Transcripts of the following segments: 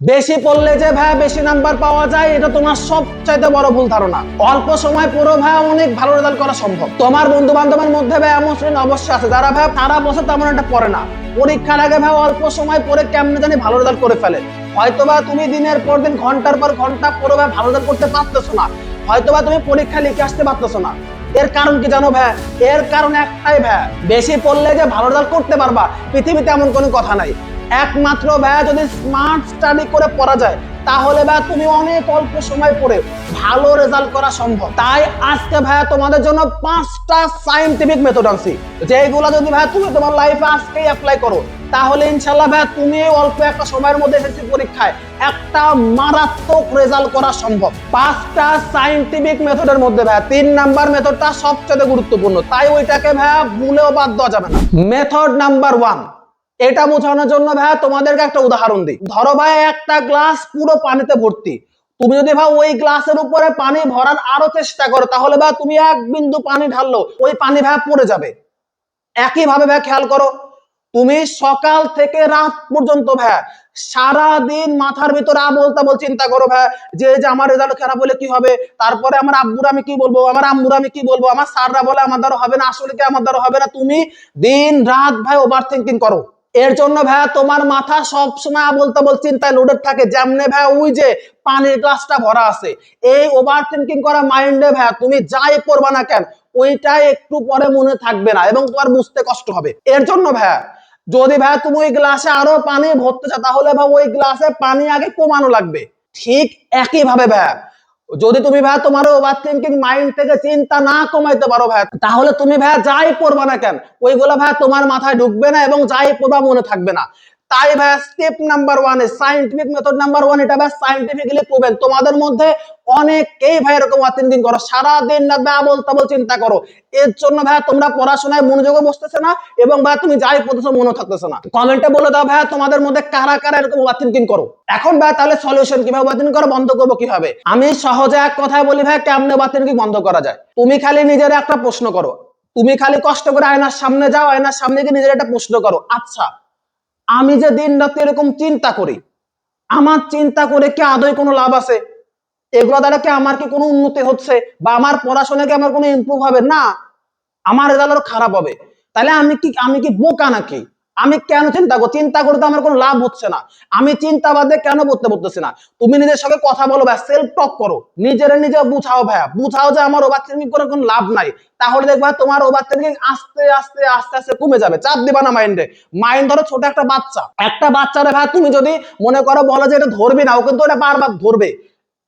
বেশি পড়লে যে ভাই বেশি নাম্বার পাওয়া যায় এটা তোমার সবচাইতে বড় ভুল ধারণা। অল্প সময় পড়ো ভাই অনেক ভালো রেজাল্ট করা সম্ভব। তোমার বন্ধু বান্ধবের মধ্যে ভাই এমন স্টুডেন্ট অবশ্যই আছে যারা ভাই সারা বছর তেমন একটা পড়ে না, পরীক্ষার আগে ভাই অল্প সময় পড়ে কেমনে জানি ভালো রেজাল্ট করে ফেলে। হয়তোবা তুমি দিনের পর দিন ঘন্টার পর ঘন্টা পড়ে ভাই ভালো রেজাল্ট করতে পারতেছো না, হয়তোবা তুমি পরীক্ষা লিখে আসতে পারতেছো না। এর কারণ কি জানো ভাই? এর কারণ একটাই ভাই, বেশি পড়লে যে ভালো রেজাল্ট করতে পারবা পৃথিবীতে এমন কোনো কথা নাই। একমাত্র ভাইয়া যদি স্মার্ট স্টাডি করে পড়া যায় তাহলে ভাইয়া তুমি অনেক অল্প সময় পড়ে ভালো রেজাল্ট করা সম্ভব। তাই আজকে ভাইয়া তোমাদের জন্য 5টা সায়েন্টিফিক মেথড আনছি, যেগুলো যদি ভাইয়া তুমি তোমার লাইফে আজকেই অ্যাপ্লাই করো তাহলে ইনশাআল্লাহ ভাইয়া তুমি অল্প একটা সময়ের মধ্যে এসএসসি পরীক্ষায় একটা মারাত্মক রেজাল্ট করা সম্ভব। 5টা সায়েন্টিফিক মেথডের মধ্যে ভাইয়া 3 নাম্বার মেথডটা সবচেয়ে গুরুত্বপূর্ণ, তাই ওইটাকে ভাইয়া ভুলেও বাদ দেওয়া যাবে না। মেথড নাম্বার 1, এটা বোঝানোর জন্য ভাই তোমাদেরকে একটা উদাহরণ দিই। ধরো ভাই একটা গ্লাস পুরো পানিতে ভর্তি, তুমি যদি ভাই ওই গ্লাসের উপরে পানি ভরার আরো চেষ্টা করো তাহলে ভাই তুমি এক বিন্দু পানি ঢাললো ওই পানি ভাই পড়ে যাবে। একই ভাবে ভাই খেয়াল করো, তুমি সকাল থেকে রাত পর্যন্ত ভাই সারা দিন মাথার ভিতরে আবোল তাবোল চিন্তা করো ভাই যে আমার রেজাল্ট খারাপ হলে কি হবে, তারপরে আমার আব্বুরা আমি কি বলবো, আমার আম্মুরা আমি কি বলবো, আমার স্যাররা বলে আমার দ্বারা হবে না, আসলে কি আমার দ্বারা হবে না। তুমি দিন রাত ভাই ওভার থিঙ্কিং করো। এর জন্য ভাই তোমার মাথা সব সময় আবোল তাবোল চিন্তায় লোডেড থাকে, যেমনে ভাই ওই যে পানির গ্লাসটা ভরা আছে। এই ওভার থিঙ্কিং করা মাইন্ডে ভাই তুমি যাই করবা না কেন ওইটাই একটু পরে মনে থাকবে না এবং তোমার বুঝতে কষ্ট হবে। এর জন্য ভাই যদি ভাই তুমি ওই গ্লাসে আরো পানি ভরতে চাও তাহলে ভাই ওই গ্লাসে পানি আগে কমানো লাগবে। ঠিক একই ভাবে ভাই যদি তুমি ভাই তোমার ওভার থিঙ্কিং মাইন্ড থেকে চিন্তা না কমাইতে পারো ভাই তাহলে তুমি ভাই যাই পড়বা না কেন ওইগুলো ভাই তোমার মাথায় ঢুকবে না এবং যাই পড়বা মনে থাকবে না। তাই ভাই স্টেপ নাম্বার 1 এ সায়েন্টিফিক মেথড নাম্বার 1 এটা ভাই সায়েন্টিফিক্যালি প্রুভেন। তোমাদের মধ্যে অনেকেই ভাই এরকম ওভার থিঙ্কিং করো, সারা দিন রাত ভাই আবোল তাবোল চিন্তা করো। এর জন্য ভাই তোমরা পড়াশোনায় মনোযোগও বসতেছে না এবং ভাই তুমি যাই পড়তেছো মনে থাকতেছে না। কমেন্টে বলে দাও ভাই তোমাদের মধ্যে কারা কারা এরকম ওভার থিঙ্কিং করো। এখন ভাই তাহলে সলিউশন কিভাবে ওভার থিঙ্কিং করা বন্ধ করবো কিভাবে? আমি সহজে এক কথায় বলি ভাই কেমনে ওভার থিঙ্কিং বন্ধ করা যায়। তুমি খালি নিজের একটা প্রশ্ন করো, তুমি খালি কষ্ট করে আয়নার সামনে যাও, আয়নার সামনে গিয়ে নিজের একটা প্রশ্ন করো, আচ্ছা আমি যে দিন রাত এরকম চিন্তা করি, আমার চিন্তা করে কি আদৌ কোনো লাভ আছে? এগুলো দ্বারা কি আমার কি কোনো উন্নতি হচ্ছে বা আমার পড়াশোনায় কি আমার কোনো ইমপ্রুভ হবে? না, আমার রেজাল্ট আরো খারাপ হবে। তাহলে আমি কি বোকা নাকি? আমি কেন চিন্তা করছি? চিন্তা করে তো আমার কোনো লাভ হচ্ছে না। আমি চিন্তা বাদে কেন পড়তে পারতেছি না? তুমি নিজের সঙ্গে কথা বলো ভাই, সেলফ টক করো, নিজের নিজে বুঝাও ভাইয়া, বুঝাও যে আমার ওভার থিঙ্কিং করে কোনো লাভ নাই। তাহলে দেখবা তোমার ওভার থিঙ্কিং আস্তে আস্তে আস্তে আস্তে কমে যাবে। চাপ দিবা না মাইন্ডে। মাইন্ড ধরো ছোট একটা বাচ্চা, একটা বাচ্চারে ভাই তুমি যদি মনে করো বলো যে এটা ধরবি না, ও কিন্তু এটা বারবার ধরবে।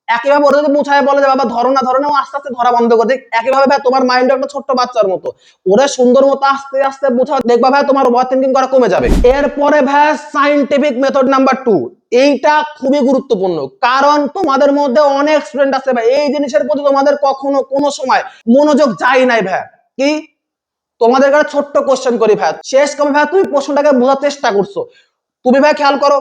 একইভাবে ওরা যদি বুঝায় বলে যে বাবা ধরো না ও আস্তে আস্তে ধরা বন্ধ করে দেয়। একইভাবে ভাই তোমার মাইন্ড একটা ছোট্ট বাচ্চার মতো, ওরা সুন্দর মতো আস্তে আস্তে বুঝাও, দেখবা ভাই তোমার ওভার থিঙ্কিং করা কমে যাবে। এরপরে ভাই সায়েন্টিফিক মেথড নাম্বার 2, এইটা খুবই গুরুত্বপূর্ণ কারণ তোমাদের মধ্যে অনেক স্টুডেন্ট আছে ভাই এই জিনিসের প্রতি তোমাদের কখনো কোনো সময় মনোযোগ যায় নাই ভাই। কি তোমাদের কাছে ছোট্ট কোশ্চেন করি ভাই, শেষ কবে ভাই তুমি প্রশ্নটাকে বোঝার চেষ্টা করছো? তুমি ভাই খেয়াল করো,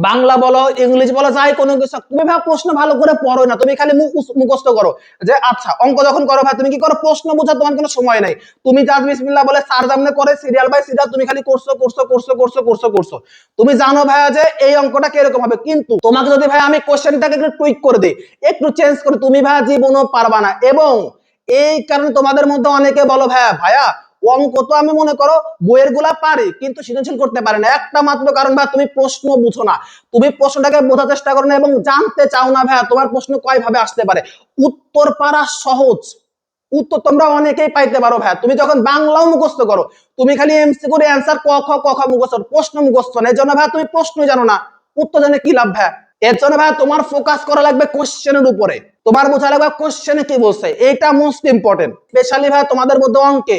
বাংলা বলো ইংলিশ বলো যাই কোনো কিছু, তুমি ভাই প্রশ্ন ভালো করে পড়ো না, তুমি খালি মুখস্থ করো। যে আচ্ছা অঙ্ক যখন করো ভাই তুমি কি করো? প্রশ্ন বোঝা তোমার কোনো সময় নাই, তুমি জাস্ট বিসমিল্লাহ বলে স্যার জামনে করে সিরিয়াল বাই সিরিয়াল তুমি খালি করছো করছো করছো করছো করছো করছো। তুমি জানো ভাই যে এই অঙ্কটা কিরকম হবে, কিন্তু তোমাকে যদি ভাই আমি কোশ্চেনটাকে একটু টুইক করে দিই, একটু চেঞ্জ করে, তুমি ভাই জীবনও পারবা না। এবং এই কারণে তোমাদের মধ্যে অনেকে বলো ভাইয়া ভাইয়া অঙ্ক তো আমি মনে করো বইয়ের গুলা পারি কিন্তু সৃজনশীল করতে পারি না। একটা মাত্র কারণ ভাই তুমি প্রশ্ন বুঝো না, তুমি প্রশ্নটাকে বোঝার চেষ্টা করো না এবং জানতে চাও না ভাই তোমার প্রশ্ন কয় ভাবে আসতে পারে। উত্তর পারা সহজ, উত্তর তোমরা অনেকেই পাইতে পারো ভাই। তুমি যখন বাংলাও মুখস্থ করো তুমি খালি এমসি করে অ্যান্সার ক খ ক খ মুখস্থ, প্রশ্ন মুখস্থ না। এর জন্য ভাই তুমি প্রশ্ন জানো না, উত্তর জানে কি লাভ ভাই? এর জন্য ভাই তোমার ফোকাস করা লাগবে কোশ্চেনের উপরে, তোমার বোঝা লাগবে কোশ্চেনে কি বলছে, এটা মোস্ট ইম্পর্টেন্ট। স্পেশালি ভাই তোমাদের মধ্যে অঙ্কে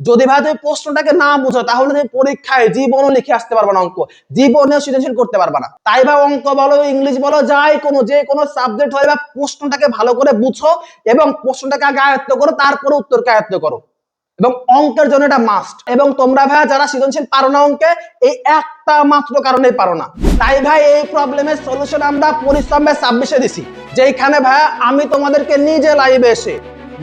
যদি ভাই তুমি প্রশ্নটাকে না বুঝো তাহলে তুমি পরীক্ষায় জীবনও লিখে আসতে পারবে না, অঙ্ক জীবনেও সৃজনশীল করতে পারবে না। তাই ভাই অঙ্ক বলো ইংলিশ বলো যাই কোনো যে কোনো সাবজেক্ট হয় বা প্রশ্নটাকে ভালো করে বুঝো এবং প্রশ্নটাকে আগে আয়ত্ত করো, তারপরে উত্তরকে আয়ত্ত করো। এবং অঙ্কের জন্য এটা মাস্ট। এবং তোমরা ভাই যারা সৃজনশীল পারো না অঙ্কে এই একটা মাত্র কারণেই পারো না। তাই ভাই এই প্রবলেমের সলিউশন আমরা পরিশ্রম 26-এ দিছি, যেখানে ভাই আমি তোমাদেরকে নিজে লাইভে এসে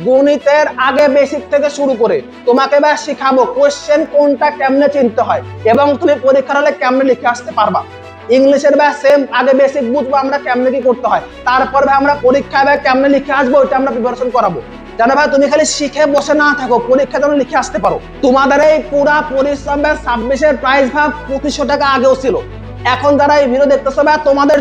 গণিতের আগে বেসিক থেকে শুরু করে তোমাকে ভাই শিখাবো কোশ্চেন কোনটা কেমনে চিনতে হয় এবং তুমি পরীক্ষার হলে কেমনে লিখে আসতে পারবা। ইংলিশের ভাই সেম, আগে বেসিক বুঝবো আমরা কেমনে কি করতে হয়, তারপর ভাই আমরা পরীক্ষায় ভাই কেমনে লিখে আসবো ওইটা আমরা প্রিপারেশন করাবো। জানো ভাই তুমি খালি শিখে বসে না থাকো, পরীক্ষা যেন লিখে আসতে পারো। তোমাদের এই পুরা পরিশ্রম ভাই 26-এর প্রাইস ভাই 2500 টাকা আগেও ছিল। এখন যারা এই ভিডিও দেখতেছো ভাই তোমাদের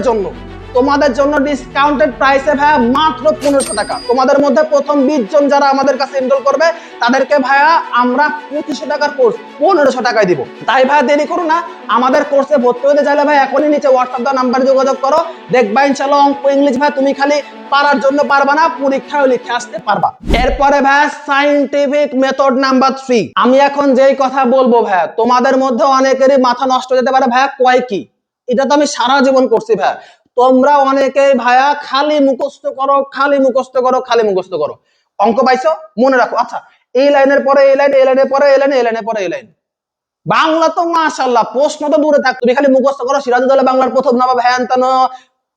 জন্য ডিসকাউন্টেড প্রাইসে ভাইয়া মাত্র 1500 টাকা। তোমাদের মধ্যে প্রথম 20 জন যারা আমাদের কাছে এনরোল করবে তাদেরকে ভাইয়া আমরা 2500 টাকার কোর্স 1500 টাকায় দিব। তাই ভাইয়া দেরি করো না, আমাদের কোর্সে ভর্তি হতে চাইলে ভাই এখনই নিচে হোয়াটসঅ্যাপ নাম্বারে যোগাযোগ করো। দেখবা ইনশাআল্লাহ অঙ্ক ইংলিশ ভাই তুমি খালি পারার জন্য পারবা না, পরীক্ষায় লিখে আসতে পারবা। এরপরে ভাইয়া সায়েন্টিফিক মেথড নাম্বার 3। আমি এখন যেই কথা বলবো ভাইয়া তোমাদের মধ্যে অনেকেরই মাথা নষ্ট হয়ে যেতে পারে, ভাইয়া কয় কি? এটা তো আমি সারা জীবন করছি ভাইয়া। তোমরা অনেকেই ভাইয়া খালি মুখস্থ করো, খালি মুখস্থ করো, খালি মুখস্থ করো। অঙ্ক পাইছো, মনে রাখো। আচ্ছা, এই লাইনের পরে এই লাইন, এই লাইনের পরে এই লাইন, এই লাইনের পরে এই লাইন। বাংলা তো মাশাআল্লাহ প্রশ্ন তো দূরে থাক, তুমি খালি মুখস্থ করো সিরাজউদ্দৌলা বাংলার প্রথম নবাব হ্যান তেন,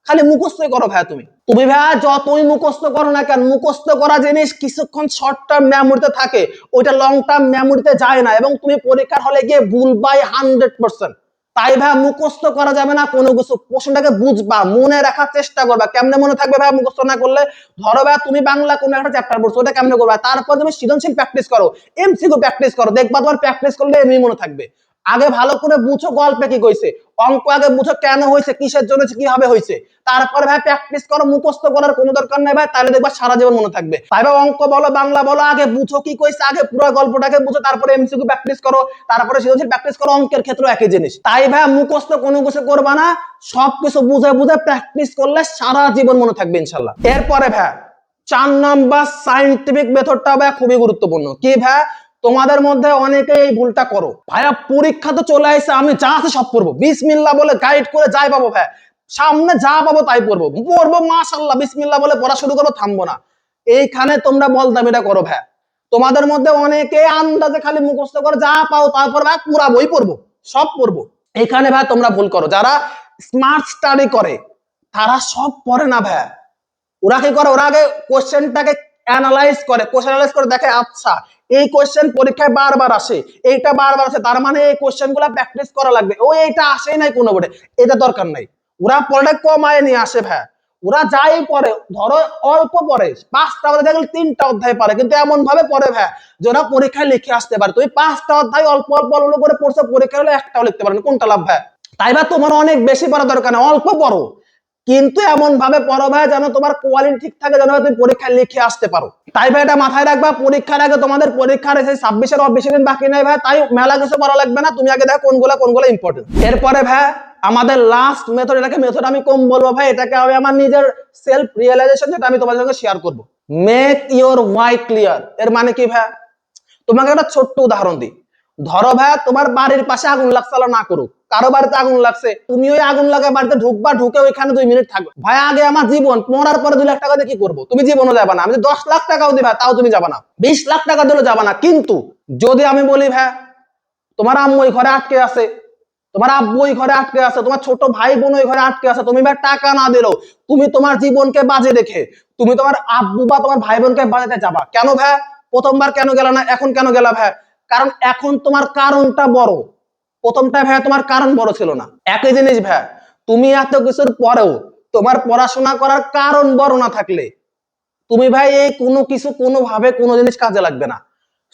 খালি মুখস্থই করো ভাইয়া। তুমি ভাইয়া যতই মুখস্থ করো না কেন, মুখস্থ করা জিনিস কিছুক্ষণ শর্ট টার্ম মেমোরিতে থাকে, ওইটা লং টার্ম মেমোরিতে যায় না, এবং তুমি পরীক্ষার হলে গিয়ে ভুল বাই 100%। তাই ভাই মুখস্থ করা যাবে না কোনো কিছু, প্রশ্নটাকে বুঝবা, মনে রাখার চেষ্টা করবা। কেমনে মনে থাকবে ভাই মুখস্থ না করলে? ধরো ভাই তুমি বাংলা কোনো একটা চ্যাপ্টার পড়ছো, ওটা কেমনে করবা? তারপর তুমি সৃজনশীল প্র্যাকটিস করো, এমসিকিউ প্র্যাকটিস করো, দেখবা তোমার প্র্যাকটিস করলে এমনি মনে থাকবে। আগে ভালো করে বুঝো গল্পে কি কইছে, অঙ্ক আগে বুঝো কেন হয়েছে, কিসের জন্য কিভাবে হয়েছে, তারপর ভাই প্র্যাকটিস করো। মুখস্থ করার কোনো দরকার নাই ভাই, তাহলে দেখবা সারা জীবন মনে থাকবে। তাই ভাই অঙ্ক বলো বাংলা বলো, আগে বুঝো কি কইছে, আগে পুরো গল্পটাকে বুঝো, তারপরে এমসিকিউ প্র্যাকটিস করো, তারপরে সৃজনশীল প্র্যাকটিস করো। অঙ্কের ক্ষেত্রে একই জিনিস। তাই ভাই মুখস্থ কোনো কিছু করবা না, সবকিছু বুঝে বুঝে প্র্যাকটিস করলে সারা জীবন মনে থাকবে ইনশাআল্লাহ। এরপরে ভাই 4 নাম্বার সায়েন্টিফিক মেথডটা ভাই খুবই গুরুত্বপূর্ণ। কি ভাই? তোমাদের মধ্যে অনেকে এই ভুলটা করো, ভাইয়া পরীক্ষা তো চলে আসছে, আমি যা আছে সব পড়বো, বিসমিল্লাহ বলে গাইড করে যাই পাবো ভাই, সামনে যা পাবো তাই পড়বো মাশাআল্লাহ, বিসমিল্লাহ বলে পড়া শুরু করো, থামবো না। এইখানে তোমরা বলদামিটা করো ভাই। তোমাদের মধ্যে অনেকে আন্দাজে খালি মুখস্থ করে যা পাও তারপর ভাই পুরা বই পড়বো, সব পড়বো। এখানে ভাই তোমরা ভুল করো। যারা স্মার্ট স্টাডি করে তারা সব পড়ে না ভাই। ওরা কি করে? ওরা আগে কোশ্চেনটাকে অ্যানালাইজ করে, কোশ্চেন অ্যানালাইজ করে দেখে আচ্ছা এই কোশ্চেন পরীক্ষায় বারবার আসে, এইটা বারবার আসে, তার মানে এই কোশ্চেনগুলো প্র্যাকটিস করা লাগবে। ও এইটা আসেই নাই কোনো বোর্ডে, এটা দরকার নাই। ওরা পড়াটা কমায় নিয়ে আসে ভাই। ওরা যাই পড়ে, ধরো অল্প পড়ে, 5টা অধ্যায় দেখলে 3টা অধ্যায় পারে, কিন্তু এমন ভাবে পড়ে ভাই যে ওরা পরীক্ষায় লিখে আসতে পারে। তুমি 5টা অধ্যায় অল্প অল্প অল্প করে পড়ছো, পরীক্ষা হলে একটাও লিখতে পারেন, কোনটা লাভ ভাই? তাই ভাই তোমার অনেক বেশি পড়া দরকার নেই, অল্প পড়ো, কিন্তু এমন ভাবে পড়ো ভাই যেন তোমার কোয়ালিটি ঠিক থাকে, যেন তুমি পরীক্ষায় লিখে আসতে পারো। তাই ভাই এটা মাথায় রাখবা, পরীক্ষার আগে তোমাদের পরীক্ষার এসে 26-এর বেশি দিন বাকি নাই ভাই, তাই মেলা কিছু পড়া লাগবে না, তুমি আগে দেখো কোনগুলো ইম্পর্টেন্ট। এরপরে ভাই আমাদের লাস্ট মেথড, এটাকে মেথড আমি কম বলবো ভাই, এটাকে আমি আমার নিজের সেলফ রিয়েলাইজেশন, যেটা আমি তোমাদের সঙ্গে শেয়ার করব। Make your why clear. এর মানে কি ভাই? তোমাকে একটা ছোট্ট উদাহরণ দিই। ধরো ভাই তোমার বাড়ির পাশে আগুন লাগছে, না করুক, কারো বাড়িতে আগুন লাগছে, তুমি ওই আগুন লাগা বাড়িতে ঢুকবা, ঢুকে ওইখানে 2 মিনিট থাকবে। ভাই আগে আমার জীবন, মরার পরে 2 লাখ টাকা দিয়ে কি করবো? তুমি জীবনও যাবা না। আমি 10 লাখ টাকাও দিই ভাই, তাও তুমি যাবা না। 20 লাখ টাকা দিলেও যাবা না। কিন্তু যদি আমি বলি ভাই তোমার আম্মু ওই ঘরে আটকে আছে, তোমার আব্বু ওই ঘরে আটকে আছে, তোমার ছোট ভাই বোন ওই ঘরে আটকে আছে, তুমি ভাই টাকা না দিলেও তুমি তোমার জীবনকে বাজে রেখে তুমি তোমার আব্বু বা তোমার ভাই বোনকে বাজাতে যাবা। কেন ভাই? প্রথমবার কেন গেল না, এখন কেন গেলা ভাই? কারণ এখন তোমার কারণটা বড়, প্রথমটা ভাই তোমার কারণ বড় ছিল না। একই জিনিস ভাই, তুমি এত কিছুর পরেও তোমার পড়াশোনা করার কারণ বড় না থাকলে তুমি ভাই এই কোনো কিছু কোনোভাবে কোনো জিনিস কাজে লাগবে না।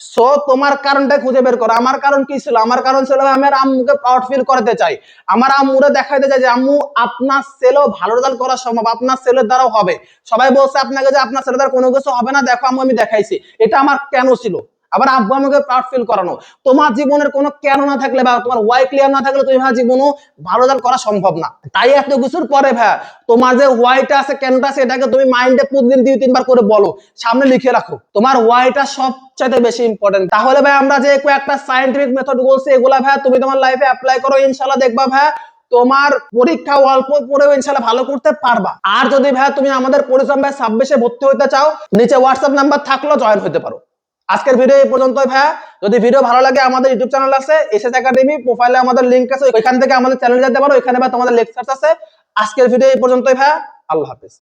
সো তোমার কারণটা খুঁজে বের করো। আমার কারণ কি ছিল? আমার কারণ ছিল আমার আম্মুকে প্রাউড ফিল করতে চাই, আমার আম্মুরে দেখাইতে চাই যে আম্মু আপনার ছেলেও ভালো রেজাল্ট করা সম্ভব, আপনার ছেলের দ্বারাও হবে। সবাই বলছে আপনাকে যে আপনার ছেলের দ্বারা কোনো কিছু হবে না, দেখো আম্মু আমি দেখাইছি। এটা আমার কেন ছিল। আবার আব্বু আমাকে প্রাউড ফিল করানো। তোমার জীবনের কোনো কেন না থাকলে বা তোমার ওয়াই ক্লিয়ার না থাকলে তুমি ভাই জীবনও ভালো রেজাল্ট করা সম্ভব না। তাই এত কিছুর পরে ভাই তোমার যে ওয়াইটা আছে, কেনটা আছে, এটাকে তুমি মাইন্ডে প্রতিদিন 2-3 বার করে বলো, সামনে লিখে রাখো। তোমার ওয়াইটা সবচেয়ে বেশি ইম্পর্টেন্ট। তাহলে ভাই আমরা যে কয়েকটা সায়েন্টিফিক মেথড বলছি, এগুলা ভাই তুমি তোমার লাইফে অ্যাপ্লাই করো, ইনশাআল্লাহ দেখবা ভাই তোমার পরীক্ষা অল্প পড়েও ইনশাআল্লাহ ভালো করতে পারবা। আর যদি ভাই তুমি আমাদের পরিশ্রম ভাই 26-এ ভর্তি হতে চাও, নিচে হোয়াটসঅ্যাপ নাম্বার থাকলেও জয়েন হতে পারো। আজকের ভিডিও এই পর্যন্তই ভাই। যদি ভিডিও ভালো লাগে, আমাদের ইউটিউব চ্যানেল আছে এসএস একাডেমি, প্রোফাইলে আমাদের লিংক আছে, ওইখান থেকে আমাদের চ্যানেলে যেতে পারো, ওইখানে ভাই তোমাদের লেকচার আছে। আজকের ভিডিও এই পর্যন্তই ভাই, আল্লাহ হাফেজ।